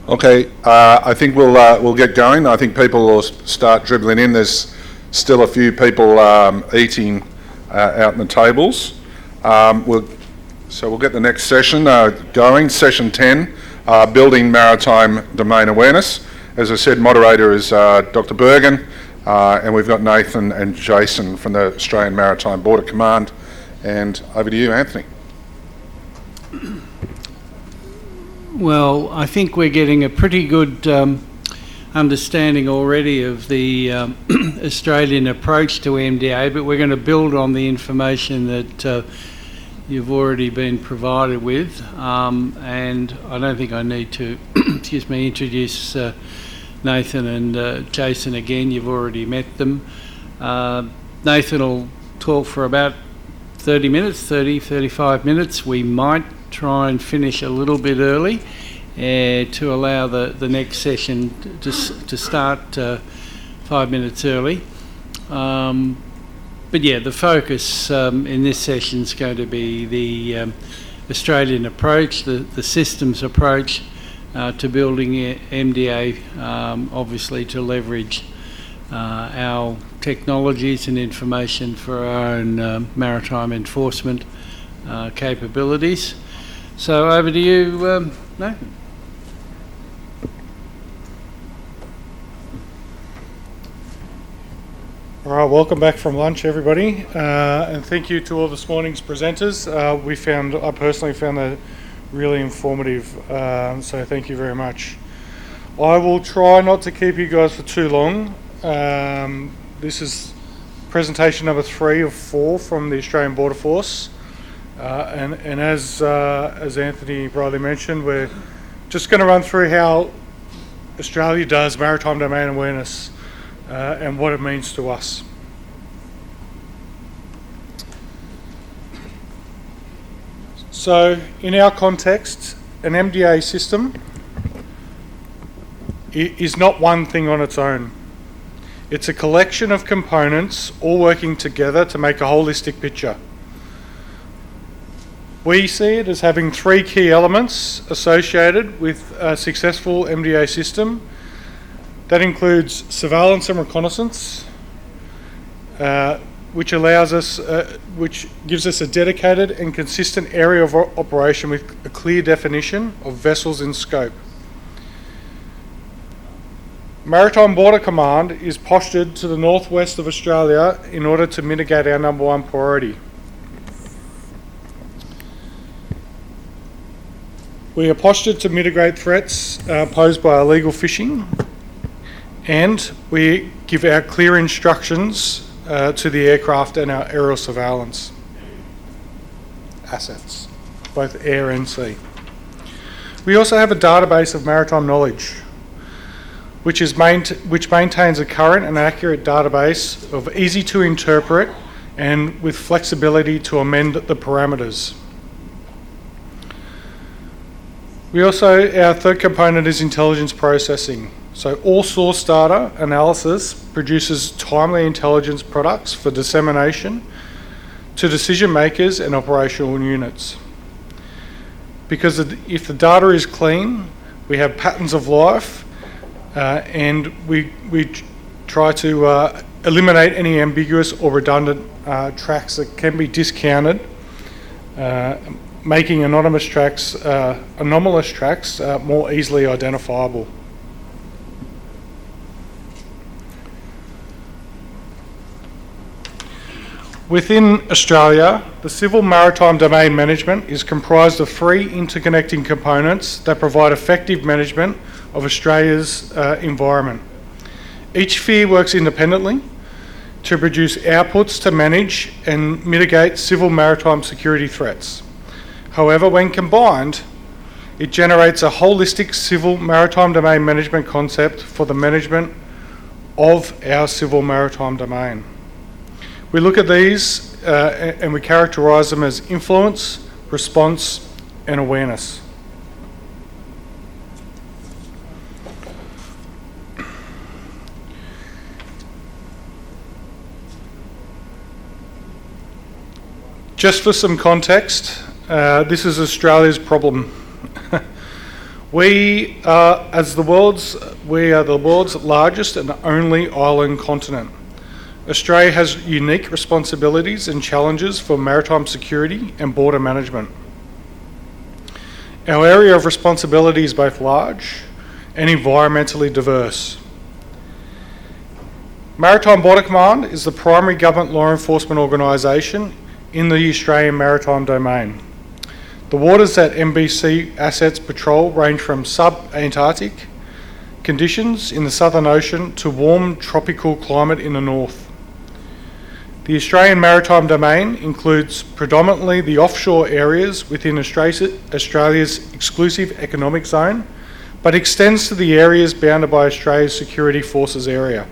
Okay, I think we'll get going. I think people will start dribbling in. There's still a few people eating out in the tables. So we'll get the next session going. Session 10, Building Maritime Domain Awareness. As I said, moderator is Dr. Bergin, and we've got Nathan and Jason from the Australian Maritime Border Command. And over to you, Anthony. Well, I think we're getting a pretty good understanding already of the Australian approach to MDA, but we're going to build on the information that you've already been provided with, and I don't think I need to introduce Nathan and Jason again. You've already met them. Nathan will talk for about 35 minutes. We might try and finish a little bit early to allow the next session to start 5 minutes early. But yeah, the focus in this session is going to be the Australian approach, the systems approach to building MDA, obviously to leverage our technologies and information for our own maritime enforcement capabilities. So over to you, Nathan. All right, welcome back from lunch, everybody, and thank you to all this morning's presenters. I personally found that really informative, so thank you very much. I will try not to keep you guys for too long. This is presentation number 3 of 4 from the Australian Border Force. And as Anthony rightly mentioned, we're just going to run through how Australia does maritime domain awareness and what it means to us. So, in our context, an MDA system is not one thing on its own. It's a collection of components all working together to make a holistic picture. We see it as having 3 key elements associated with a successful MDA system. That includes surveillance and reconnaissance, which gives us a dedicated and consistent area of operation with a clear definition of vessels in scope. Maritime Border Command is postured to the northwest of Australia in order to mitigate our number 1 priority. We are postured to mitigate threats posed by illegal fishing, and we give our clear instructions to the aircraft and our aerial surveillance assets, both air and sea. We also have a database of maritime knowledge, which maintains a current and accurate database of easy to interpret and with flexibility to amend the parameters. Our third component is intelligence processing. So all source data analysis produces timely intelligence products for dissemination to decision makers and operational units. Because if the data is clean, we have patterns of life, and we try to eliminate any ambiguous or redundant tracks that can be discounted, making anomalous tracks more easily identifiable. Within Australia, the civil maritime domain management is comprised of 3 interconnecting components that provide effective management of Australia's environment. Each sphere works independently to produce outputs to manage and mitigate civil maritime security threats. However, when combined, it generates a holistic civil maritime domain management concept for the management of our civil maritime domain. We look at these and we characterise them as influence, response, and awareness. Just for some context, this is Australia's problem. We are the world's largest and only island continent. Australia has unique responsibilities and challenges for maritime security and border management. Our area of responsibility is both large and environmentally diverse. Maritime Border Command is the primary government law enforcement organisation in the Australian maritime domain. The waters that MBC assets patrol range from sub-Antarctic conditions in the Southern Ocean to warm tropical climate in the north. The Australian maritime domain includes predominantly the offshore areas within Australia's exclusive economic zone, but extends to the areas bounded by Australia's Security Forces area.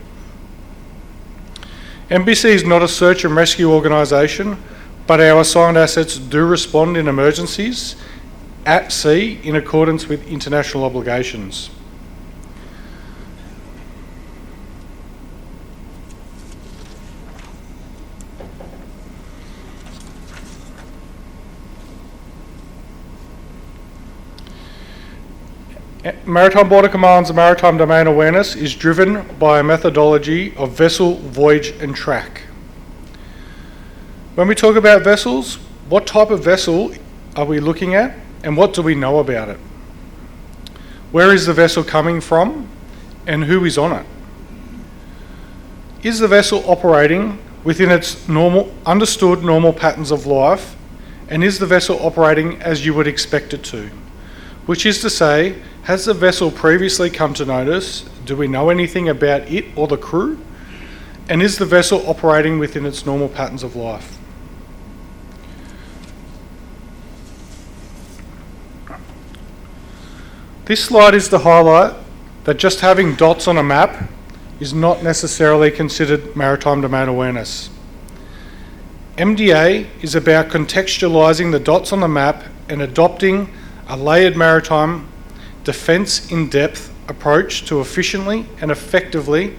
MBC is not a search and rescue organisation, but our assigned assets do respond in emergencies at sea in accordance with international obligations. Maritime Border Command's maritime domain awareness is driven by a methodology of vessel, voyage and track. When we talk about vessels, what type of vessel are we looking at and what do we know about it? Where is the vessel coming from and who is on it? Is the vessel operating within its understood normal patterns of life, and is the vessel operating as you would expect it to? Which is to say, has the vessel previously come to notice? Do we know anything about it or the crew? And is the vessel operating within its normal patterns of life? This slide is to highlight that just having dots on a map is not necessarily considered maritime domain awareness. MDA is about contextualising the dots on the map and adopting a layered maritime defence in depth approach to efficiently and effectively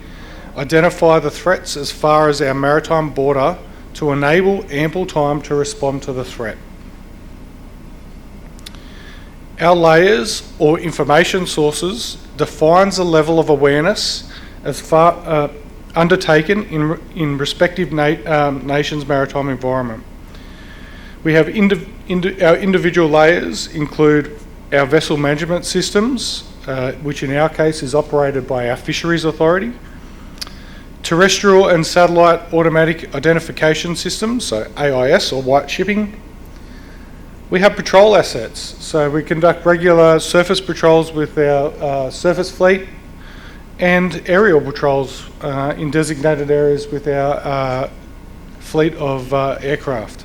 identify the threats as far as our maritime border to enable ample time to respond to the threat. Our layers or information sources defines the level of awareness as far undertaken in respective nation's maritime environment. We have our individual layers include our vessel management systems, which in our case is operated by our Fisheries Authority, terrestrial and satellite automatic identification systems, so AIS or white shipping. We have patrol assets, so we conduct regular surface patrols with our surface fleet and aerial patrols in designated areas with our fleet of aircraft.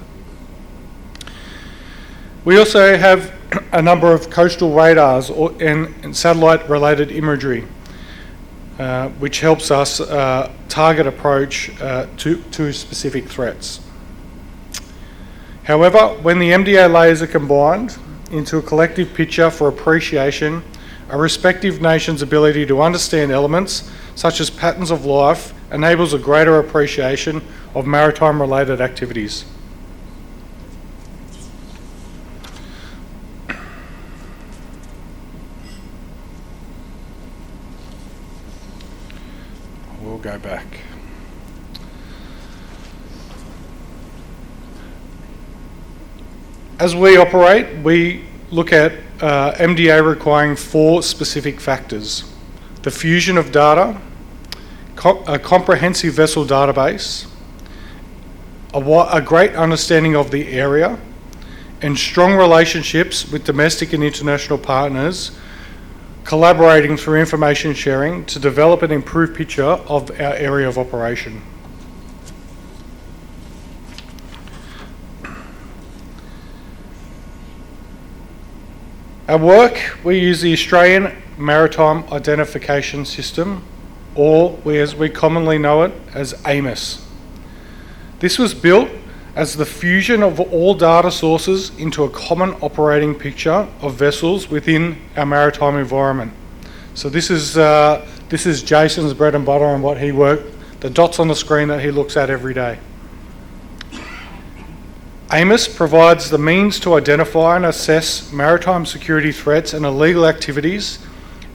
We also have a number of coastal radars and satellite-related imagery, which helps us target approach to specific threats. However, when the MDA layers are combined into a collective picture for appreciation, a respective nation's ability to understand elements such as patterns of life enables a greater appreciation of maritime-related activities. We'll go back. As we operate, we look at MDA requiring 4 specific factors: the fusion of data, a comprehensive vessel database, a great understanding of the area, and strong relationships with domestic and international partners, collaborating through information sharing to develop an improved picture of our area of operation. At work, we use the Australian Maritime Identification System, or as we commonly know it as AMIS. This was built as the fusion of all data sources into a common operating picture of vessels within our maritime environment. So this is Jason's bread and butter and what he worked, the dots on the screen that he looks at every day. AMOS provides the means to identify and assess maritime security threats and illegal activities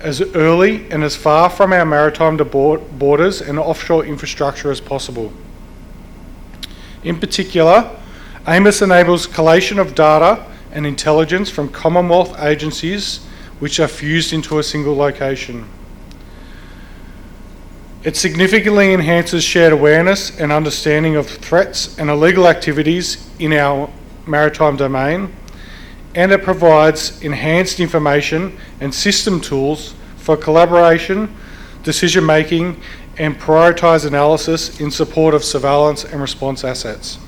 as early and as far from our maritime borders and offshore infrastructure as possible. In particular, AMOS enables collation of data and intelligence from Commonwealth agencies which are fused into a single location. It significantly enhances shared awareness and understanding of threats and illegal activities in our maritime domain, and it provides enhanced information and system tools for collaboration, decision making, and prioritised analysis in support of surveillance and response assets.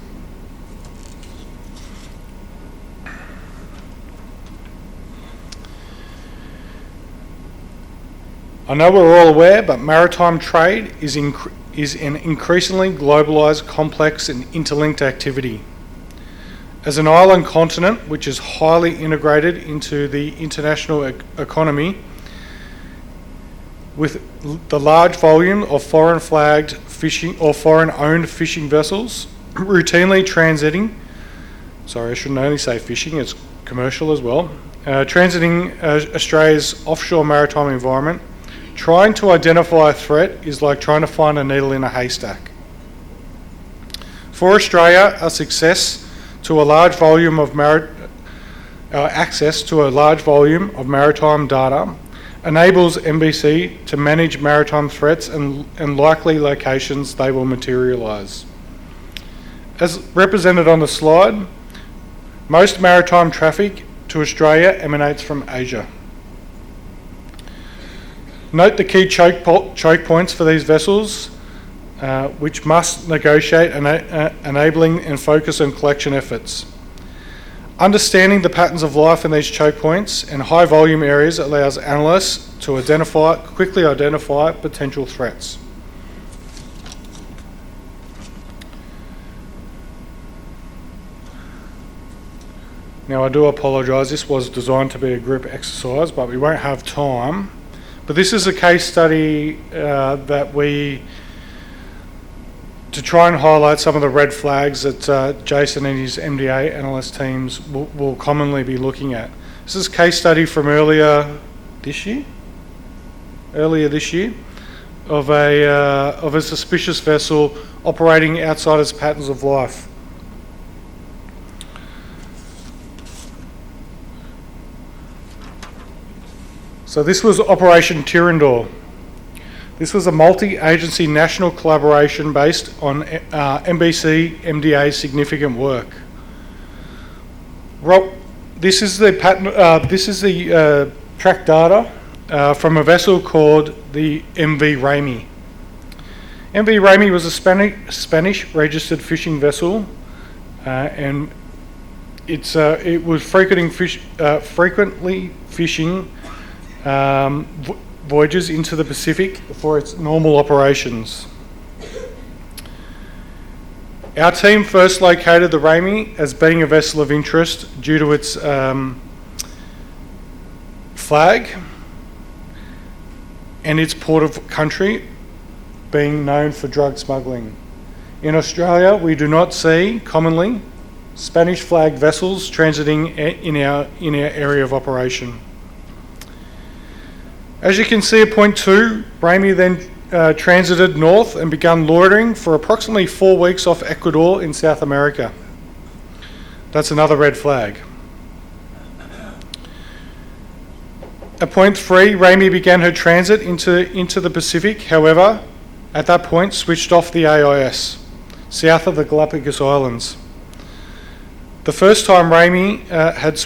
I know we're all aware, but maritime trade is an increasingly globalised, complex and interlinked activity. As an island continent which is highly integrated into the international economy, with the large volume of foreign flagged fishing or foreign owned fishing vessels routinely transiting, sorry, I shouldn't only say fishing, it's commercial as well, transiting Australia's offshore maritime environment, trying to identify a threat is like trying to find a needle in a haystack. For Australia, our access to a large volume of maritime data enables MBC to manage maritime threats and likely locations they will materialise. As represented on the slide, most maritime traffic to Australia emanates from Asia. Note the key choke points for these vessels, which must negotiate enabling and focus on collection efforts. Understanding the patterns of life in these choke points and high volume areas allows analysts to quickly identify potential threats. Now I do apologise, this was designed to be a group exercise, but we won't have time. But this is a case study to try and highlight some of the red flags that Jason and his MDA analyst teams will commonly be looking at. This is a case study from earlier this year of a suspicious vessel operating outside its patterns of life. So this was Operation Tirandor. This was a multi-agency national collaboration based on MBC MDA's significant work. This is the track data from a vessel called the MV Raimi. MV Raimi was a Spanish registered fishing vessel, and it was frequently fishing voyages into the Pacific for its normal operations. Our team first located the Raimi as being a vessel of interest due to its flag and its port of country being known for drug smuggling. In Australia, we do not see commonly Spanish flagged vessels transiting in our area of operation. As you can see at point 2, Raimi then transited north and began loitering for approximately 4 weeks off Ecuador in South America. That's another red flag. At point 3, Raimi began her transit into the Pacific, however, at that point switched off the AIS, south of the Galapagos Islands. The first time Raimi has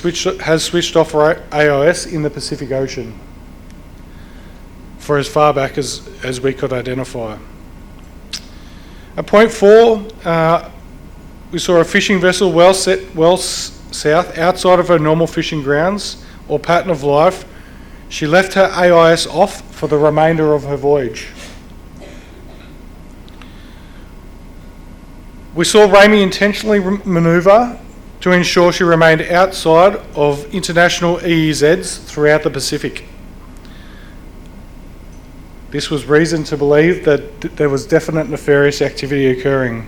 switched off AIS in the Pacific Ocean, for as far back as we could identify. At point 4, we saw a fishing vessel well south, outside of her normal fishing grounds or pattern of life. She left her AIS off for the remainder of her voyage. We saw Raimi intentionally manoeuvre to ensure she remained outside of international EEZs throughout the Pacific. This was reason to believe that there was definite nefarious activity occurring.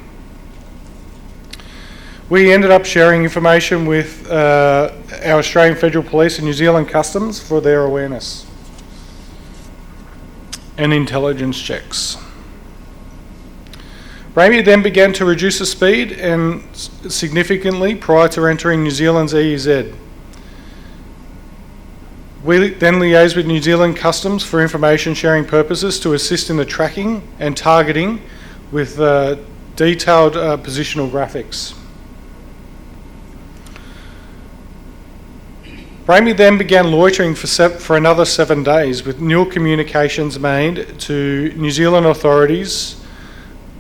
We ended up sharing information with our Australian Federal Police and New Zealand Customs for their awareness and intelligence checks. Ramey then began to reduce the speed and significantly prior to entering New Zealand's EEZ. We then liaised with New Zealand Customs for information sharing purposes to assist in the tracking and targeting with detailed positional graphics. Ramey then began loitering for another 7 days with nil communications made to New Zealand authorities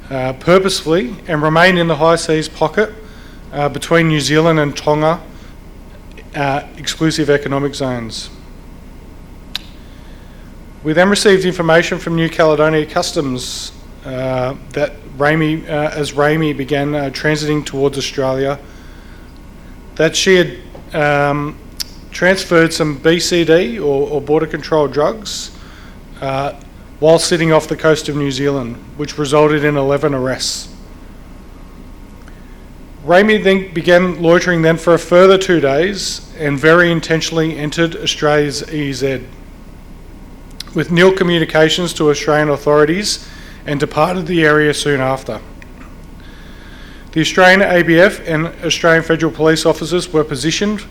purposefully and remained in the high seas pocket between New Zealand and Tonga exclusive economic zones. We then received information from New Caledonia Customs that as Ramey began transiting towards Australia, that she had transferred some BCD or border control drugs while sitting off the coast of New Zealand, which resulted in 11 arrests. Ramey then began loitering then for a further 2 days and very intentionally entered Australia's EEZ with nil communications to Australian authorities and departed the area soon after. The Australian ABF and Australian Federal Police officers were positioned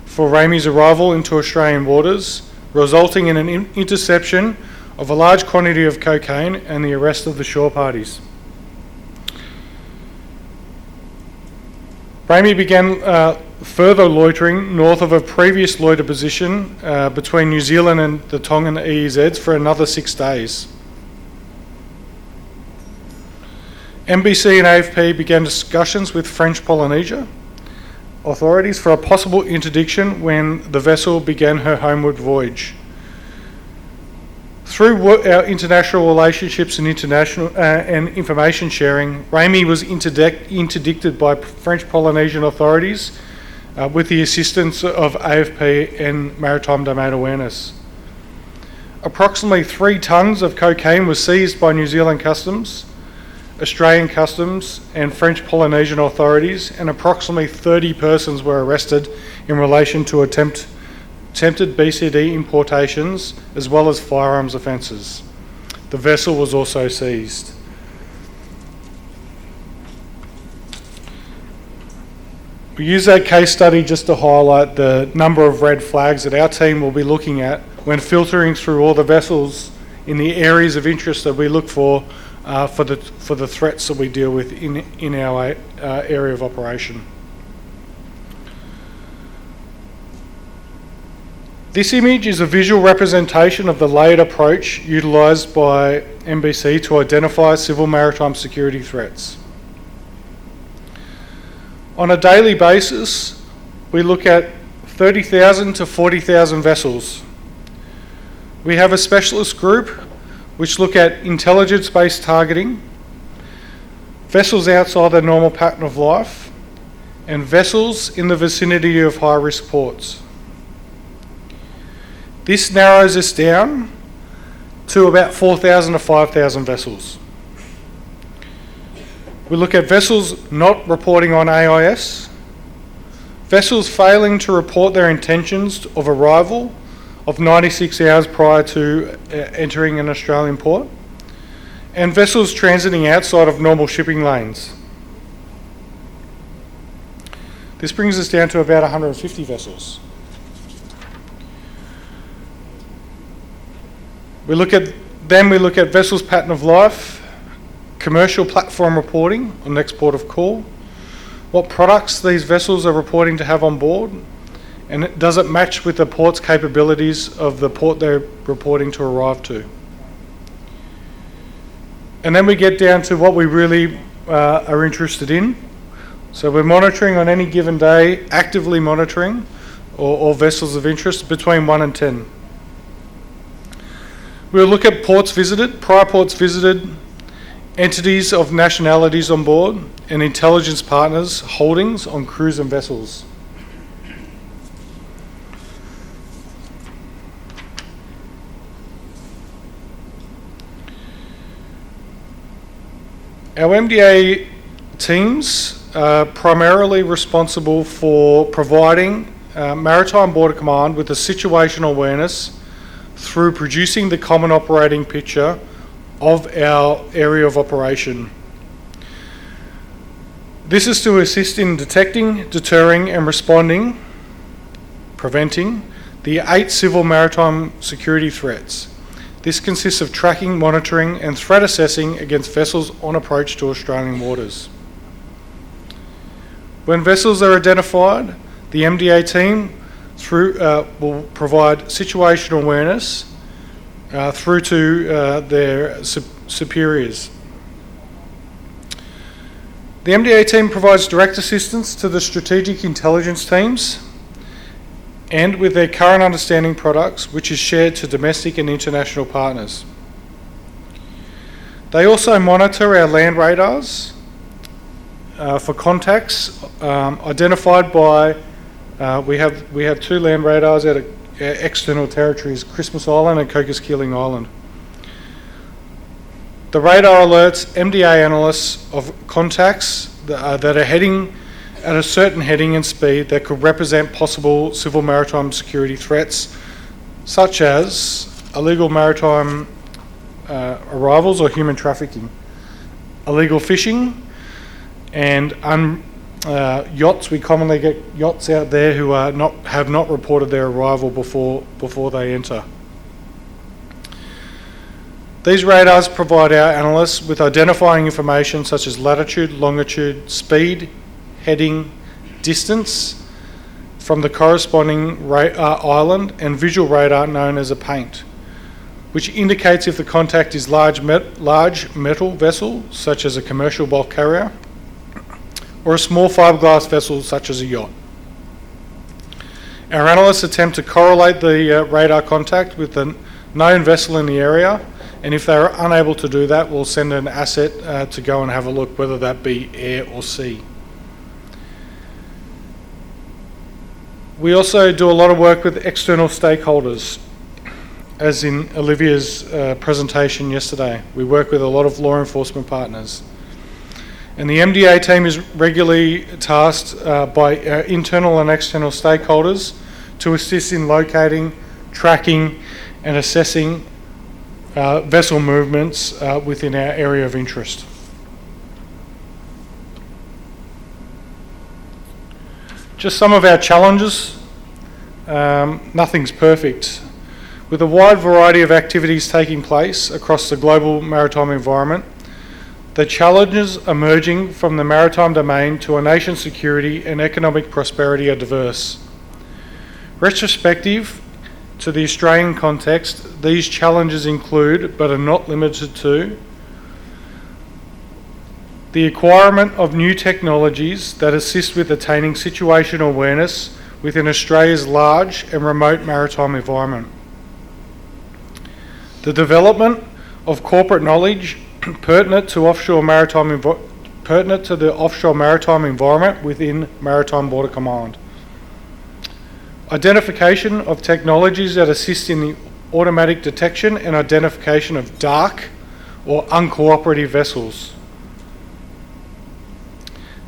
for Ramey's arrival into Australian waters, resulting in an interception of a large quantity of cocaine and the arrest of the shore parties. Ramey began further loitering north of a previous loiter position between New Zealand and the Tongan EEZs for another 6 days. MBC and AFP began discussions with French Polynesia authorities for a possible interdiction when the vessel began her homeward voyage. Through our international relationships and and information sharing, Ramey was interdicted by French Polynesian authorities with the assistance of AFP and Maritime Domain Awareness. Approximately 3 tonnes of cocaine was seized by New Zealand Customs, Australian Customs and French Polynesian authorities, and approximately 30 persons were arrested in relation to attempted BCD importations as well as firearms offences. The vessel was also seized. We use that case study just to highlight the number of red flags that our team will be looking at when filtering through all the vessels in the areas of interest that we look for the threats that we deal with in our area of operation. This image is a visual representation of the layered approach utilised by MBC to identify civil maritime security threats. On a daily basis, we look at 30,000 to 40,000 vessels. We have a specialist group which look at intelligence-based targeting, vessels outside their normal pattern of life, and vessels in the vicinity of high-risk ports. This narrows us down to about 4,000 to 5,000 vessels. We look at vessels not reporting on AIS, vessels failing to report their intentions of arrival of 96 hours prior to entering an Australian port, and vessels transiting outside of normal shipping lanes. This brings us down to about 150 vessels. We look at vessels' pattern of life, commercial platform reporting on next port of call, what products these vessels are reporting to have on board, and does it match with the port's capabilities of the port they're reporting to arrive to. And then we get down to what we really are interested in. So we're monitoring on any given day, actively monitoring, or vessels of interest between 1 and 10. We'll look at ports visited, prior ports visited, entities of nationalities on board, and intelligence partners' holdings on crews and vessels. Our MDA teams are primarily responsible for providing Maritime Border Command with a situational awareness through producing the common operating picture of our area of operation. This is to assist in detecting, deterring and responding, preventing the 8 civil maritime security threats. This consists of tracking, monitoring and threat assessing against vessels on approach to Australian waters. When vessels are identified, the MDA team will provide situational awareness through to their superiors. The MDA team provides direct assistance to the strategic intelligence teams and with their current understanding products, which is shared to domestic and international partners. They also monitor our land radars for contacts identified by, we have 2 land radars at external territories, Christmas Island and Cocos Keeling Island. The radar alerts MDA analysts of contacts that are heading at a certain heading and speed that could represent possible civil maritime security threats, such as illegal maritime arrivals or human trafficking, illegal fishing, and yachts. We commonly get yachts out there who have not reported their arrival before they enter. These radars provide our analysts with identifying information such as latitude, longitude, speed, heading, distance from the corresponding island, and visual radar known as a paint, which indicates if the contact is large metal vessel such as a commercial bulk carrier or a small fiberglass vessel such as a yacht. Our analysts attempt to correlate the radar contact with the known vessel in the area, and if they are unable to do that, we'll send an asset to go and have a look, whether that be air or sea. We also do a lot of work with external stakeholders, as in Olivia's presentation yesterday. We work with a lot of law enforcement partners. And the MDA team is regularly tasked by internal and external stakeholders to assist in locating, tracking and assessing vessel movements within our area of interest. Just some of our challenges. Nothing's perfect. With a wide variety of activities taking place across the global maritime environment, the challenges emerging from the maritime domain to a nation's security and economic prosperity are diverse. Retrospective to the Australian context, these challenges include, but are not limited to, the acquirement of new technologies that assist with attaining situational awareness within Australia's large and remote maritime environment. The development of corporate knowledge pertinent to the offshore maritime environment within Maritime Border Command. Identification of technologies that assist in the automatic detection and identification of dark or uncooperative vessels.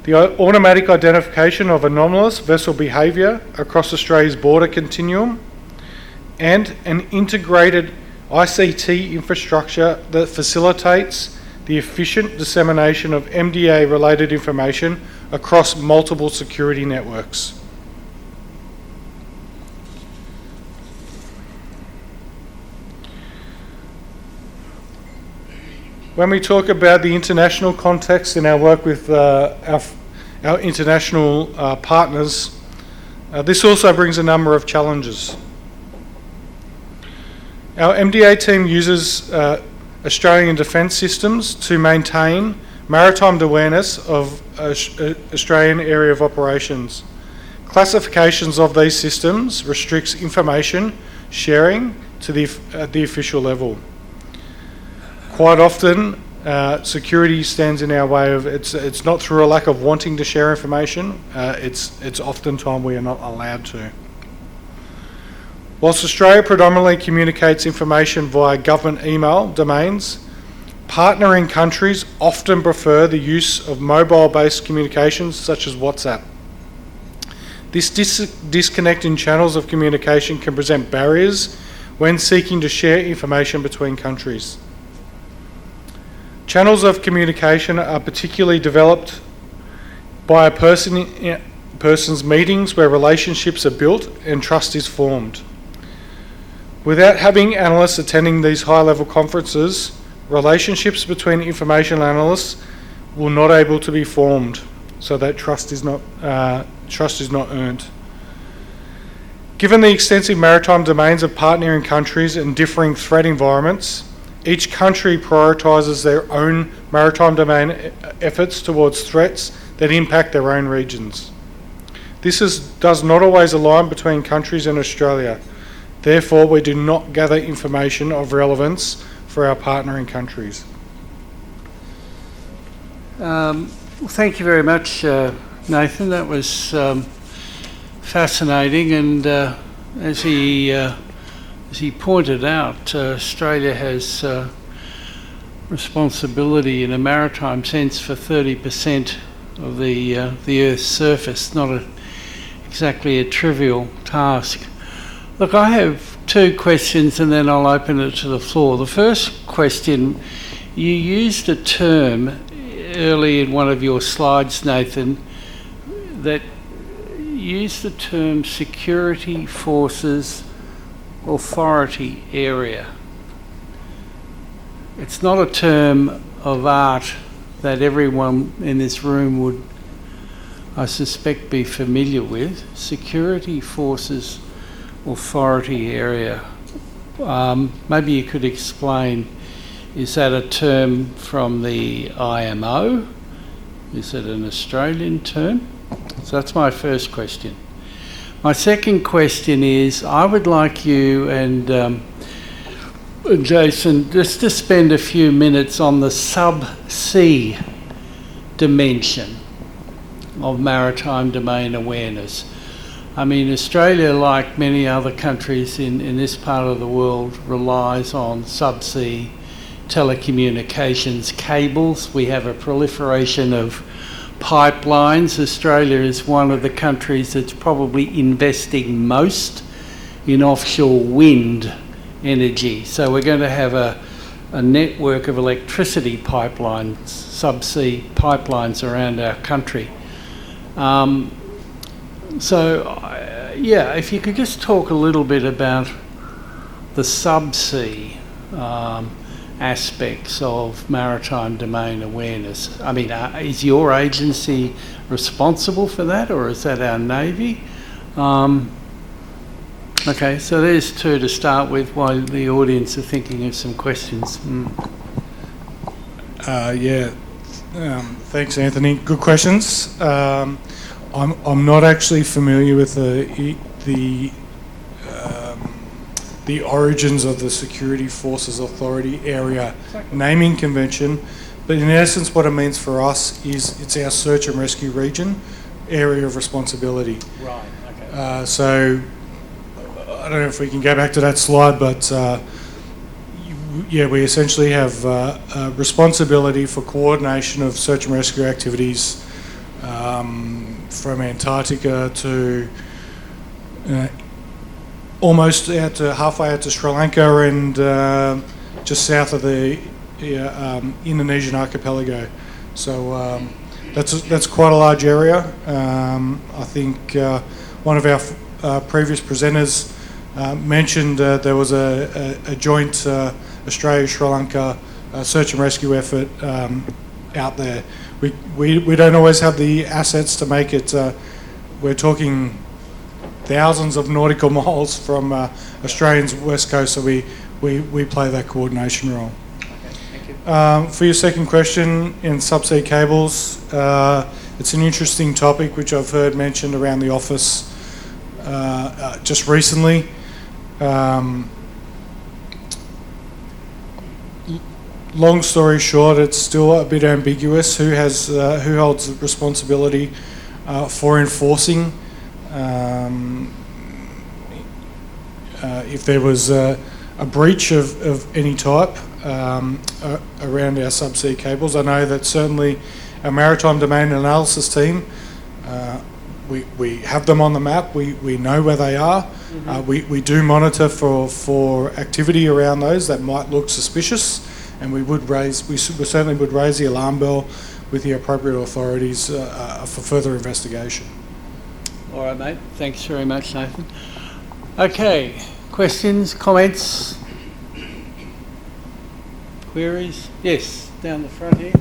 The automatic identification of anomalous vessel behaviour across Australia's border continuum, and an integrated ICT infrastructure that facilitates the efficient dissemination of MDA-related information across multiple security networks. When we talk about the international context in our work with our international partners, this also brings a number of challenges. Our MDA team uses Australian defence systems to maintain maritime awareness of Australian area of operations. Classifications of these systems restricts information sharing to the official level. Quite often, security stands in our way of it's not through a lack of wanting to share information. It's oftentimes we are not allowed to. Whilst Australia predominantly communicates information via government email domains, Partnering countries often prefer the use of mobile-based communications such as WhatsApp. This disconnect in channels of communication can present barriers when seeking to share information between countries. Channels of communication are particularly developed by a person's meetings where relationships are built and trust is formed. Without having analysts attending these high-level conferences, relationships between information analysts will not able to be formed, so that trust is not earned. Given the extensive maritime domains of partnering countries and differing threat environments, each country prioritises their own maritime domain efforts towards threats that impact their own regions. This does not always align between countries and Australia. Therefore, we do not gather information of relevance for our partnering countries. Thank you very much, Nathan. That was fascinating, and as he pointed out, Australia has responsibility in a maritime sense for 30% of the Earth's surface. Not exactly a trivial task. Look, I have two questions and then I'll open it to the floor. The first question, you used a term early in one of your slides, Nathan, that used the term security forces authority area. It's not a term of art that everyone in this room would, I suspect, be familiar with. Security forces authority area. Maybe you could explain, is that a term from the IMO? Is it an Australian term? So that's my first question. My second question is, I would like you and Jason just to spend a few minutes on the sub-sea dimension of maritime domain awareness. I mean, Australia, like many other countries in this part of the world, relies on subsea telecommunications cables. We have a proliferation of pipelines. Australia is one of the countries that's probably investing most in offshore wind energy. So we're going to have a network of electricity pipelines, subsea pipelines around our country. If you could just talk a little bit about the subsea aspects of maritime domain awareness. I mean, is your agency responsible for that, or is that our Navy? Okay, so there's two to start with while the audience are thinking of some questions. Thanks, Anthony. Good questions. I'm not actually familiar with the origins of the Security Forces Authority Area naming convention, but in essence what it means for us is it's our search and rescue region area of responsibility. Right, okay. So I don't know if we can go back to that slide, but we essentially have responsibility for coordination of search and rescue activities from Antarctica to almost halfway out to Sri Lanka and just south of the Indonesian archipelago. So that's quite a large area. I think one of our previous presenters mentioned there was a joint Australia-Sri Lanka search and rescue effort out there. We don't always have the assets to make it. We're talking thousands of nautical miles from Australia's west coast, so we play that coordination role. Okay, thank you. For your second question, in subsea cables, it's an interesting topic which I've heard mentioned around the office just recently. Long story short, it's still a bit ambiguous who holds responsibility for enforcing. If there was a a breach of any type around our subsea cables. I know that certainly our maritime domain analysis team, we have them on the map. We know where they are. Mm-hmm. We do monitor for activity around those that might look suspicious, and we certainly would raise the alarm bell with the appropriate authorities for further investigation. All right, mate. Thanks very much, Nathan. Okay, questions, comments, queries? Yes, down the front here.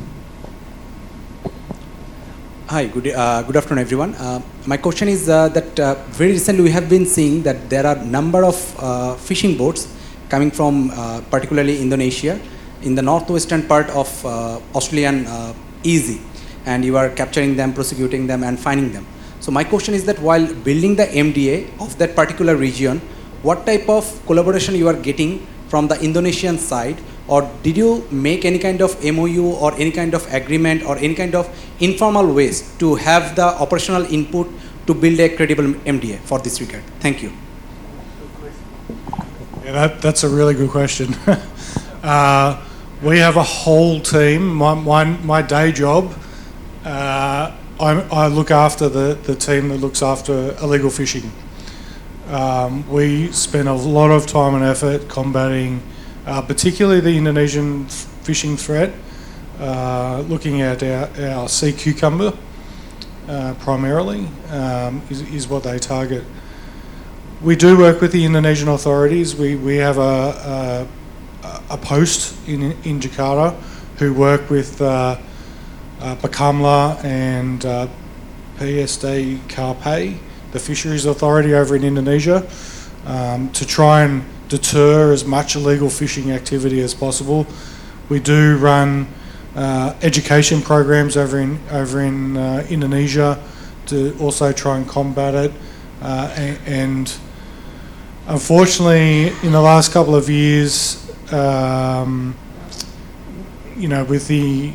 Hi, good afternoon, everyone. My question is that very recently we have been seeing that there are number of fishing boats coming from particularly Indonesia in the northwestern part of Australian EZ, and you are capturing them, prosecuting them and finding them. So my question is that while building the MDA of that particular region, what type of collaboration you are getting from the Indonesian side, or did you make any kind of MOU or any kind of agreement or any kind of informal ways to have the operational input to build a credible MDA for this regard? Thank you. Yeah, that's a really good question. We have a whole team. My day job, I look after the team that looks after illegal fishing. We spend a lot of time and effort combating particularly the Indonesian fishing threat, looking at our sea cucumber primarily is what they target. We do work with the Indonesian authorities. We have a post in Jakarta who work with Bakamla and PSD Karpay, the fisheries authority over in Indonesia, to try and deter as much illegal fishing activity as possible. We do run education programs over in Indonesia to also try and combat it. And unfortunately, in the last couple of years, with the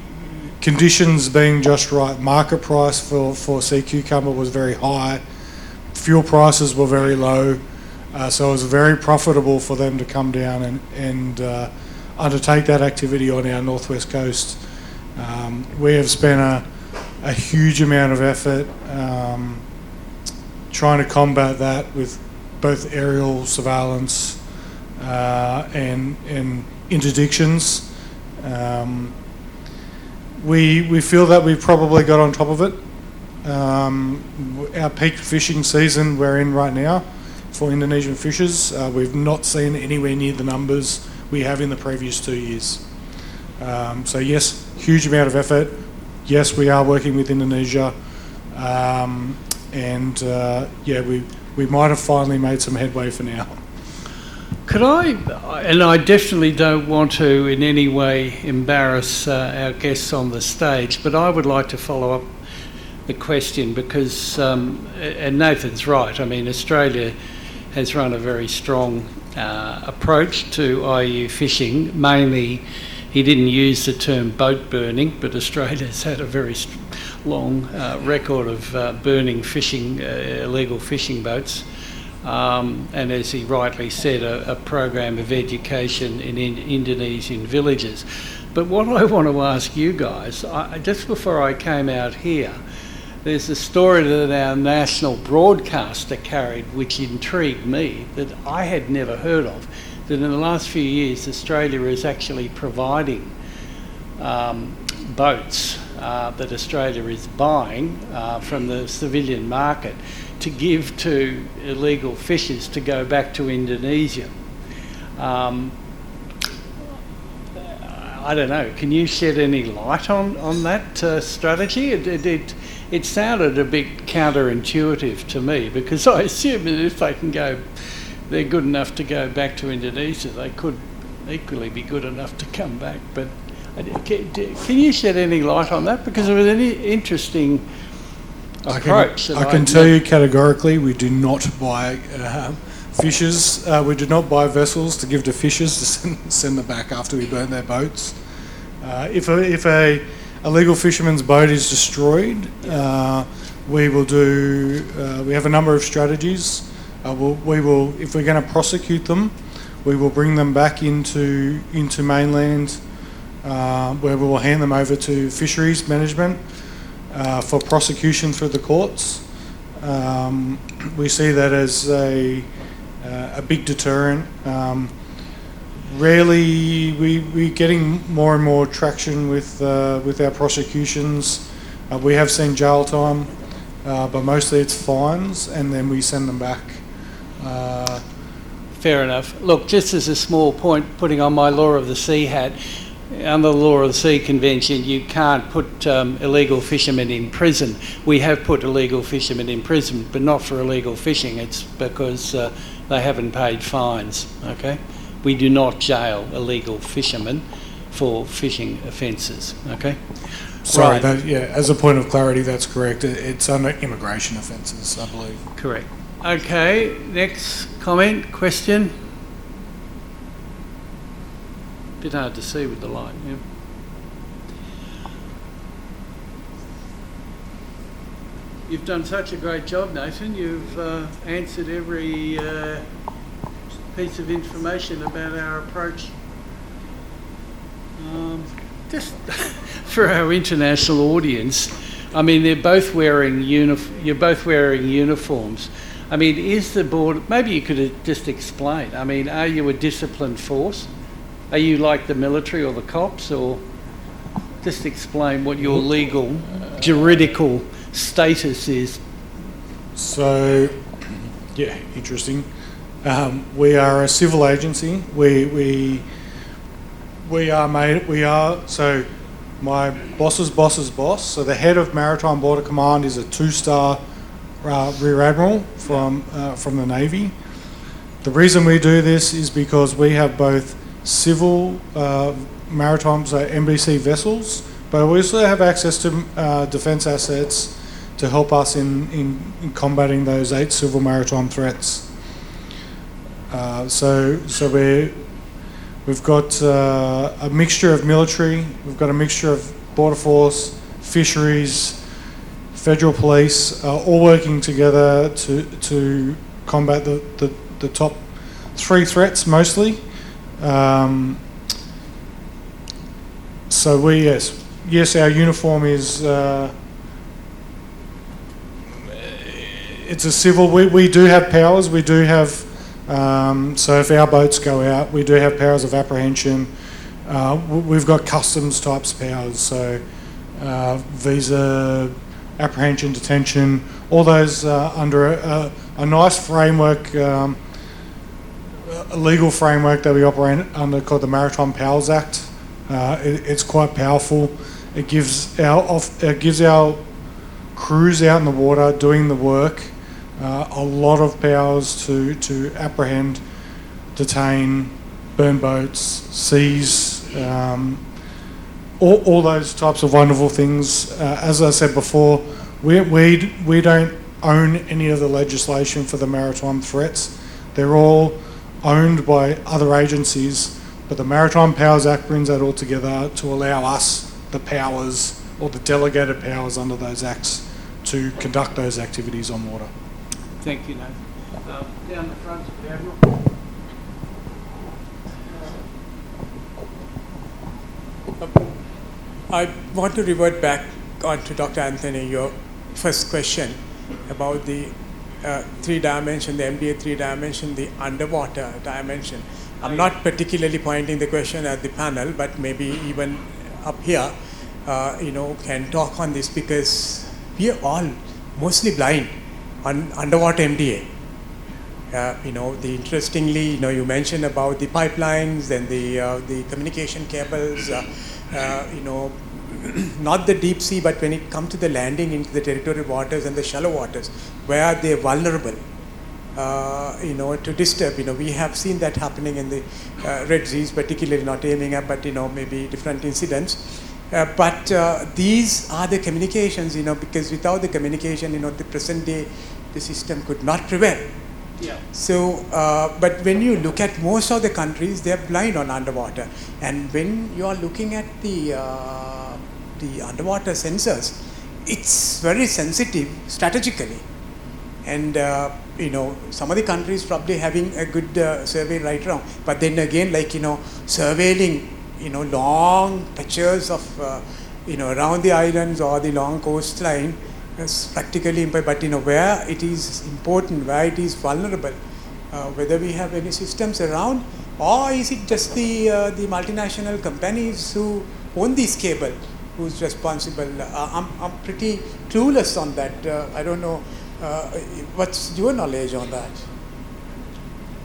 conditions being just right, market price for sea cucumber was very high, fuel prices were very low, so it was very profitable for them to come down and undertake that activity on our northwest coast. We have spent a huge amount of effort trying to combat that with both aerial surveillance and interdictions. We feel that we've probably got on top of it. Our peak fishing season we're in right now for Indonesian fishers, we've not seen anywhere near the numbers we have in the previous 2 years. So yes, huge amount of effort. Yes, we are working with Indonesia, we might have finally made some headway for now. Could I, and I definitely don't want to in any way embarrass our guests on the stage, but I would like to follow up the question because, and Nathan's right, I mean, Australia has run a very strong approach to IU fishing. Mainly, he didn't use the term boat burning, but Australia's had a very long record of burning fishing, illegal fishing boats. And as he rightly said, a program of education in Indonesian villages. But what I want to ask you guys, just before I came out here, there's a story that our national broadcaster carried which intrigued me that I had never heard of, that in the last few years Australia is actually providing boats that Australia is buying from the civilian market to give to illegal fishers to go back to Indonesia. I don't know, can you shed any light on that strategy? It sounded a bit counterintuitive to me because I assume that if they're good enough to go back to Indonesia, they could equally be good enough to come back. But can you shed any light on that? Because it was an interesting approach. I can tell you categorically, we do not buy fishers. We do not buy vessels to give to fishers to send them back after we burn their boats. If a illegal fisherman's boat is destroyed, we will do. We have a number of strategies. We will, if we're going to prosecute them, we will bring them back into mainland, where we will hand them over to fisheries management for prosecution through the courts. We see that as a big deterrent. Rarely we're getting more and more traction with our prosecutions. We have seen jail time, but mostly it's fines, and then we send them back. Fair enough. Look, just as a small point, putting on my Law of the Sea hat, under the Law of the Sea Convention, you can't put illegal fishermen in prison. We have put illegal fishermen in prison, but not for illegal fishing. It's because they haven't paid fines, okay? We do not jail illegal fishermen for fishing offences, okay? Sorry, Right. as a point of clarity, that's correct. It's under immigration offences, I believe. Correct. Okay, next comment, question? Bit hard to see with the light, yeah. You've done such a great job, Nathan. You've answered every piece of information about our approach. Just for our international audience, I mean, they're both wearing you're both wearing uniforms. I mean, is the board, maybe you could just explain, I mean, are you a disciplined force? Are you like the military or the cops, or just explain what your legal, juridical status is? So, Yeah, interesting. We are a civil agency. We are, so my boss's boss's boss, so the head of Maritime Border Command is a 2-star Rear Admiral from the Navy. The reason we do this is because we have both civil maritime, so MDC vessels, but we also have access to defence assets to help us in combating those 8 civil maritime threats. So we've got a mixture of military, we've got a mixture of border force, fisheries, federal police, all working together to combat the top 3 threats mostly. So yes, our uniform is it's a civil. We do have powers. We do have. So if our boats go out, we do have powers of apprehension. We've got customs types powers, so visa, apprehension, detention, all those under a nice framework, a legal framework that we operate under called the Maritime Powers Act. It's quite powerful. It gives our crews out in the water doing the work a lot of powers to apprehend, detain, burn boats, seize, all those types of wonderful things. As I said before, we don't own any of the legislation for the maritime threats. They're all owned by other agencies, but the Maritime Powers Act brings that all together to allow us the powers or the delegated powers under those acts to conduct those activities on water. Thank you, Nathan. Down the front, Admiral. I want to revert back on to Dr. Anthony, your first question about the 3-dimension, the MDA 3-dimension, the underwater dimension. I'm not particularly pointing the question at the panel, but maybe even up here, can talk on this, because we are all mostly blind on underwater MDA. Interestingly, you mentioned about the pipelines and the communication cables, not the deep sea, but when it comes to the landing into the territorial waters and the shallow waters, where they're vulnerable, to disturb. We have seen that happening in the Red Seas, particularly, not aiming at, but, maybe different incidents. But these are the communications, because without the communication, the present day, the system could not prevail. Yeah. So, but when you look at most of the countries, they are blind on underwater. And when you are looking at the underwater sensors, it's very sensitive strategically. And, some of the countries probably having a good survey right now, but then again, like, surveilling, long patches of, around the islands or the long coastline is practically impossible. But, where it is important, where it is vulnerable, whether we have any systems around, or is it just the multinational companies who own this cable who's responsible? I'm pretty clueless on that. I don't know. What's your knowledge on that?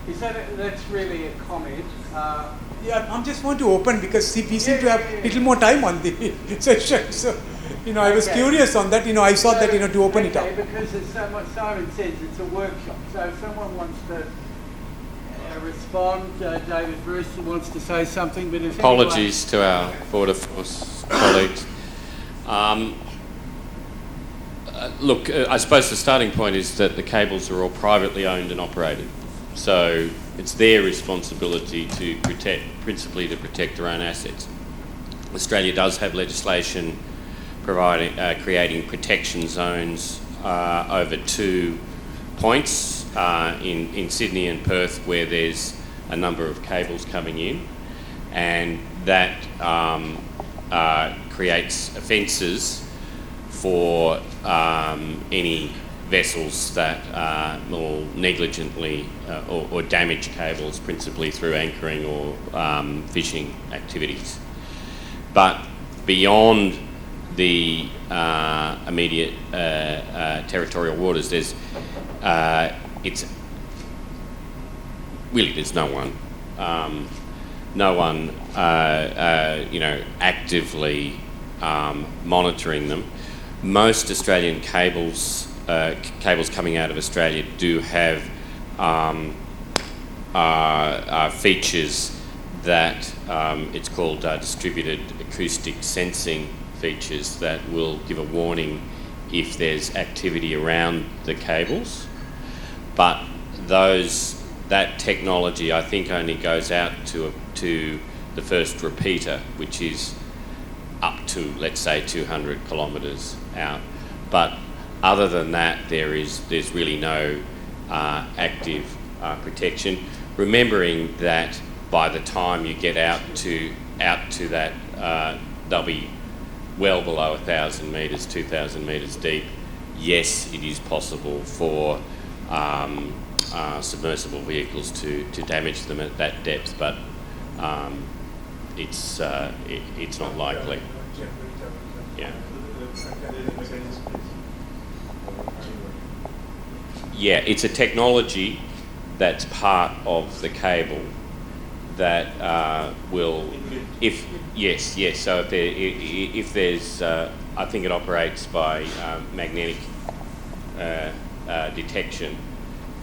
That's really a comment. Yeah, I just want to open because we seem to have a little more time on the session. So, I was curious on that. I saw that, to open it up. Because as Simon says, it's a workshop. So if someone wants to respond, David Brewster wants to say something, but if apologies to our Border Force colleagues. Look, I suppose the starting point is that the cables are all privately owned and operated. So it's their responsibility to principally to protect their own assets. Australia does have legislation creating protection zones over 2 points in Sydney and Perth, where there's a number of cables coming in, and that creates offences for any vessels that will negligently or damage cables, principally through anchoring or fishing activities. But beyond the immediate territorial waters, there's no one actively monitoring them. Most Australian cables coming out of Australia do have features that it's called distributed acoustic sensing features that will give a warning if there's activity around the cables. But that technology, I think, only goes out to the first repeater, which is up to, let's say, 200 kilometres out. But other than that, there's really no active protection. Remembering that by the time you get out to that, they'll be well below 1,000 metres, 2,000 metres deep. Yes, it is possible for submersible vehicles to damage them at that depth, but it's not likely. Yeah. Yeah, it's a technology that's part of the cable that will, yes. So if there's, I think it operates by magnetic detection.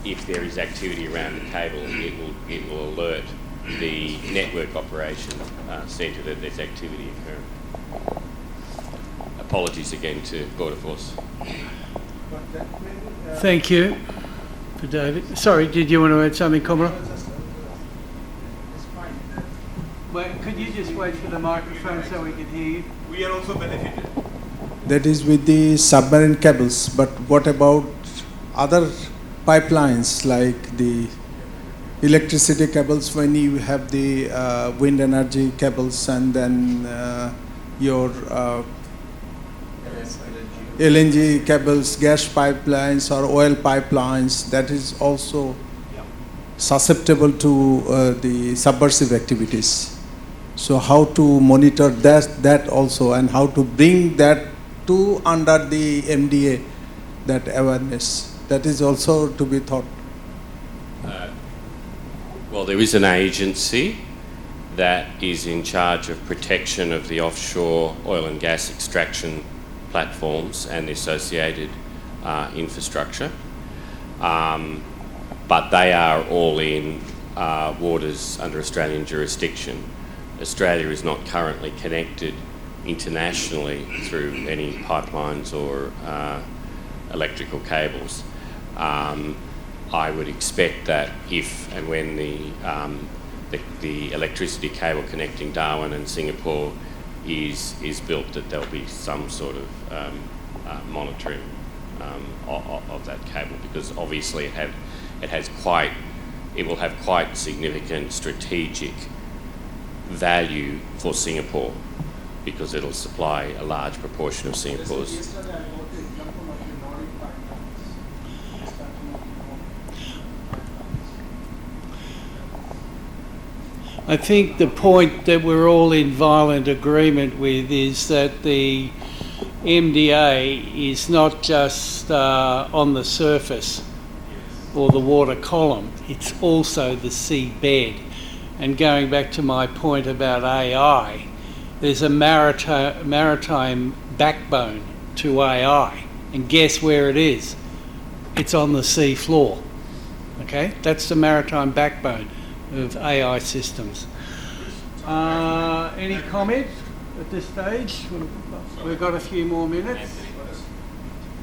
If there is activity around the cable, it will alert the network operation centre that there's activity occurring. Apologies again to Border Force. Thank you for David. Sorry, did you want to add something, Commodore? Well, could you just wait for the microphone so we can hear you? We are also benefited. That is with the submarine cables, but what about other pipelines like the electricity cables, when you have the wind energy cables and then your LNG cables, gas pipelines or oil pipelines, that is also susceptible to the subversive activities. So how to monitor that also, and how to bring that to under the MDA, that awareness, that is also to be thought. Well, there is an agency that is in charge of protection of the offshore oil and gas extraction platforms and the associated infrastructure. But they are all in waters under Australian jurisdiction. Australia is not currently connected internationally through any pipelines or electrical cables. I would expect that if and when the electricity cable connecting Darwin and Singapore is built, that there'll be some sort of monitoring of that cable, because obviously it had it will have quite significant strategic value for Singapore because it'll supply a large proportion of Singapore's. I think the point that we're all in violent agreement with is that the MDA is not just on the surface or the water column, it's also the seabed. And going back to my point about AI, there's a maritime backbone to AI. And guess where it is? It's on the sea floor. Okay? That's the maritime backbone of AI systems. Any comments at this stage? We've got a few more minutes.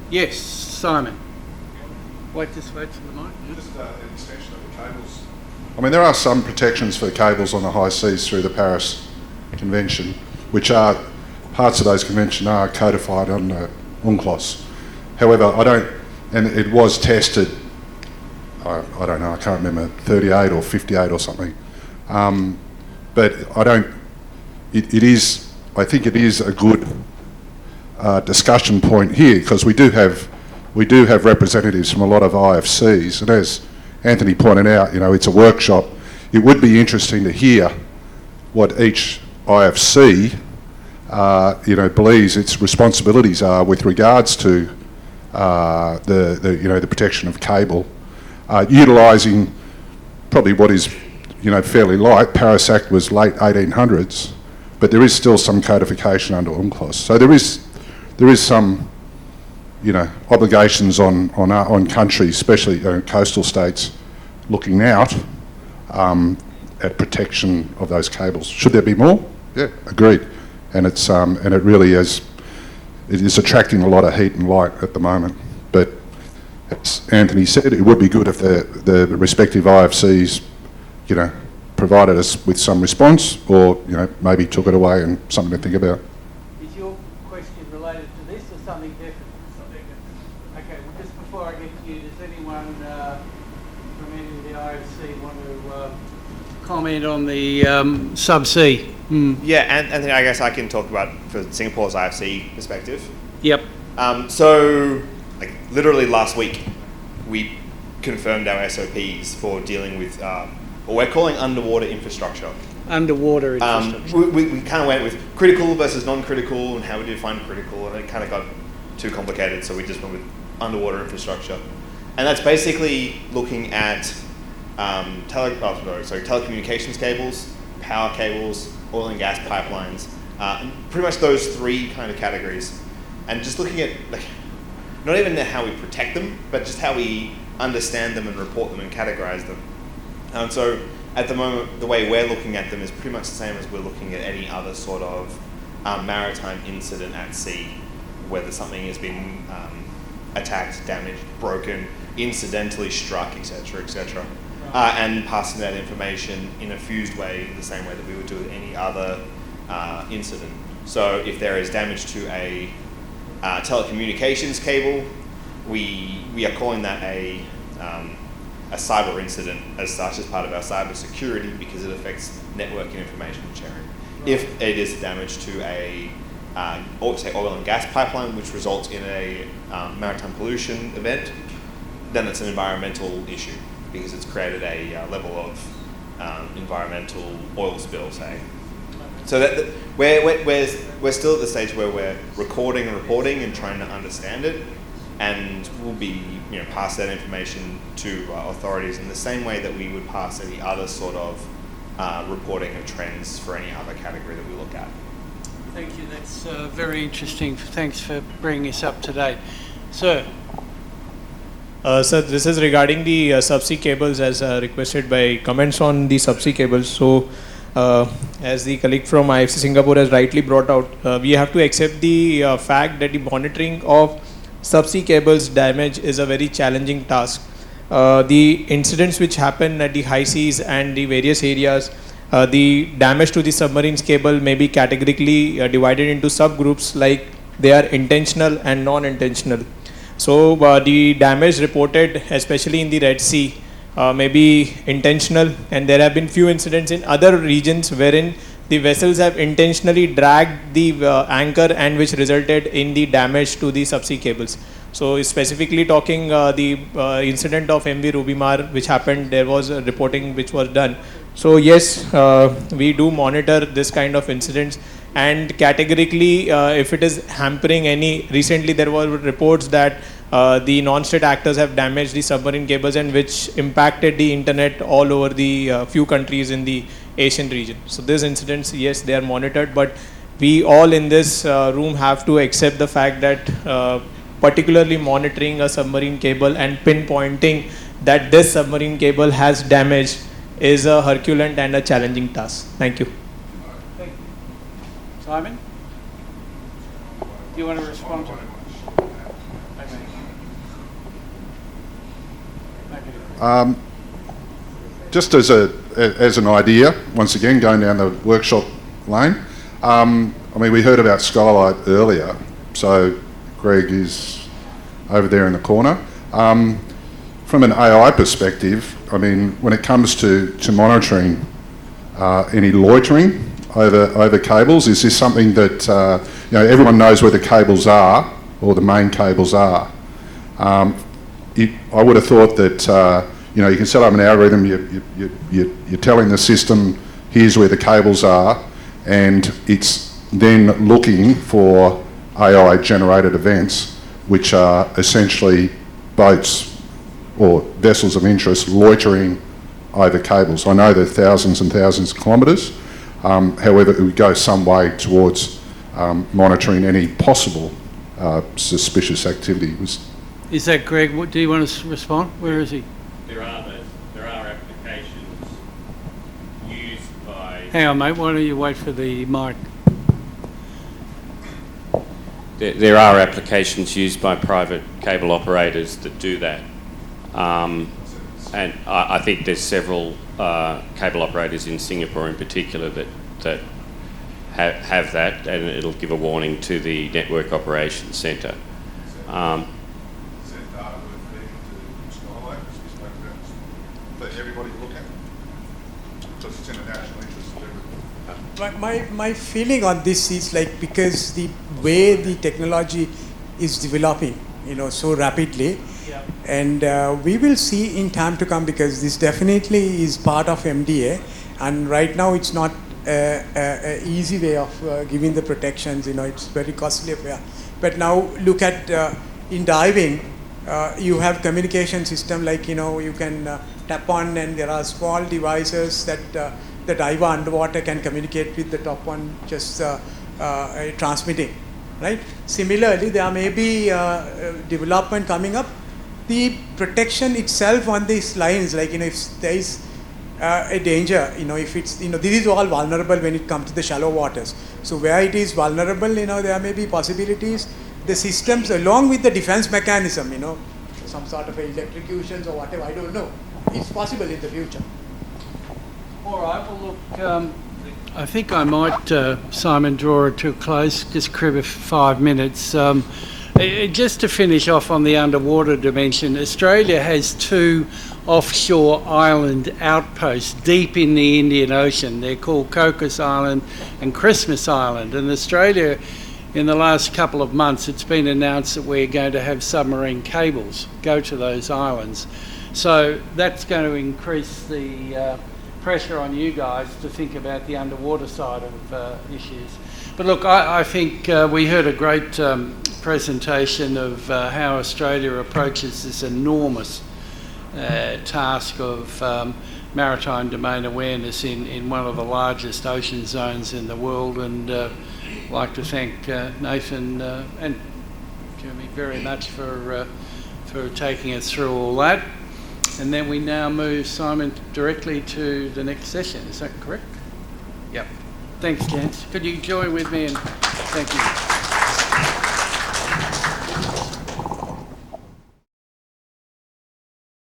Yes, Simon. Just wait for the mic. Just an extension of the cables. I mean, there are some protections for the cables on the high seas through the Paris Convention, which are, parts of those conventions are codified under UNCLOS. However, and it was tested, I don't know, I can't remember, 38 or 58 or something. But I think it is a good discussion point here because we do have representatives from a lot of IFCs, and as Anthony pointed out, it's a workshop. It would be interesting to hear what each IFC, believes its responsibilities are with regards to the protection of cable, utilising probably what is fairly light. Paris Act was late 1800s, but there is still some codification under UNCLOS. So there is some obligations on countries, especially coastal states, looking out at protection of those cables. Should there be more? Yeah, agreed. And it really is. It is attracting a lot of heat and light at the moment. But as Anthony said, it would be good if the respective IFCs, provided us with some response, or maybe took it away and something to think about. Is your question related to this or something different? Okay, well, just before I get to you, does anyone from any of the IFC want to comment on the subsea? Yeah, Anthony, I guess I can talk about for Singapore's IFC perspective. Yep. So, literally last week, we confirmed our SOPs for dealing with what we're calling underwater infrastructure. Underwater infrastructure. We kind of went with critical versus non-critical and how we define critical, and it kind of got too complicated, so we just went with underwater infrastructure. And that's basically looking at telecommunications cables, power cables, oil and gas pipelines, pretty much those three kind of categories. And just looking at, not even how we protect them, but just how we understand them and report them and categorize them. And so at the moment, the way we're looking at them is pretty much the same as we're looking at any other sort of maritime incident at sea, whether something has been attacked, damaged, broken, incidentally struck, etc., etc., and passing that information in a fused way, the same way that we would do with any other incident. So if there is damage to a telecommunications cable, we are calling that a cyber incident as such, as part of our cyber security, because it affects network and information sharing. If it is damage to a oil and gas pipeline, which results in a maritime pollution event, then it's an environmental issue because it's created a level of environmental oil spill, say. So that we're still at the stage where we're recording and reporting and trying to understand it, and we'll be pass that information to authorities in the same way that we would pass any other sort of reporting of trends for any other category that we look at. Thank you. That's very interesting. Thanks for bringing us up to date, sir. Sir, this is regarding the subsea cables as requested by comments on the subsea cables. So, as the colleague from IFC Singapore has rightly brought out, we have to accept the fact that the monitoring of subsea cables damage is a very challenging task. The incidents which happen at the high seas and the various areas, the damage to the submarines cable may be categorically divided into subgroups, like they are intentional and non-intentional. So the damage reported, especially in the Red Sea, maybe intentional, and there have been few incidents in other regions wherein the vessels have intentionally dragged the anchor and which resulted in the damage to the subsea cables. So specifically talking the incident of MV Rubimar which happened, there was a reporting which was done. So yes, we do monitor this kind of incidents, and categorically if it is hampering any, recently there were reports that the non-state actors have damaged the submarine cables and which impacted the internet all over the few countries in the Asian region. So these incidents, yes, they are monitored, but we all in this room have to accept the fact that particularly monitoring a submarine cable and pinpointing that this submarine cable has damage is a herculean and a challenging task. Thank you. Thank you. Simon? Do you want to respond to it? Just as an idea, once again, going down the workshop lane, I mean, we heard about Skylight earlier, so Greg is over there in the corner. From an AI perspective, I mean, when it comes to monitoring any loitering over cables, is this something that, you know, everyone knows where the cables are, or the main cables are? I would have thought that, you know, you can set up an algorithm, you're telling the system, here's where the cables are, and it's then looking for AI-generated events, which are essentially boats or vessels of interest loitering over cables. I know they're thousands and thousands of kilometres, however, it would go some way towards monitoring any possible suspicious activity. Is that Greg? Do you want to respond? Where is he? There are applications used by... Hang on, mate. Why don't you wait for the mic? There are applications used by private cable operators that do that. And I think there's several cable operators in Singapore in particular that have that, and it'll give a warning to the Network Operations Centre. My feeling on this is like, because the way the technology is developing, you know, so rapidly, Yeah. and we will see in time to come, because this definitely is part of MDA, and right now it's not a easy way of giving the protections, you know, it's very costly affair. But now look at in diving, you have communication system, like, you know, you can tap on, and there are small devices that the diver underwater can communicate with the top one, just transmitting, right? Similarly, there may be development coming up. The protection itself on these lines, like, you know, if there is a danger, you know, if it's, you know, this is all vulnerable when it comes to the shallow waters. So where it is vulnerable, you know, there may be possibilities. The systems, along with the defense mechanism, you know, some sort of electrocutions or whatever, I don't know. It's possible in the future. All right, well, look, I think I might, Simon, draw it to a close, just crib of 5 minutes. Just to finish off on the underwater dimension, Australia has 2 offshore island outposts deep in the Indian Ocean. They're called Cocos Island and Christmas Island. And Australia, in the last couple of months, it's been announced that we're going to have submarine cables go to those islands. So that's going to increase the pressure on you guys to think about the underwater side of issues. But look, I think we heard a great presentation of how Australia approaches this enormous task of maritime domain awareness in one of the largest ocean zones in the world, and I'd like to thank Nathan and Jeremy very much for taking us through all that. And then we now move, Simon, directly to the next session. Is that correct? Yep. Thanks, gents. Could you join with me and thank you.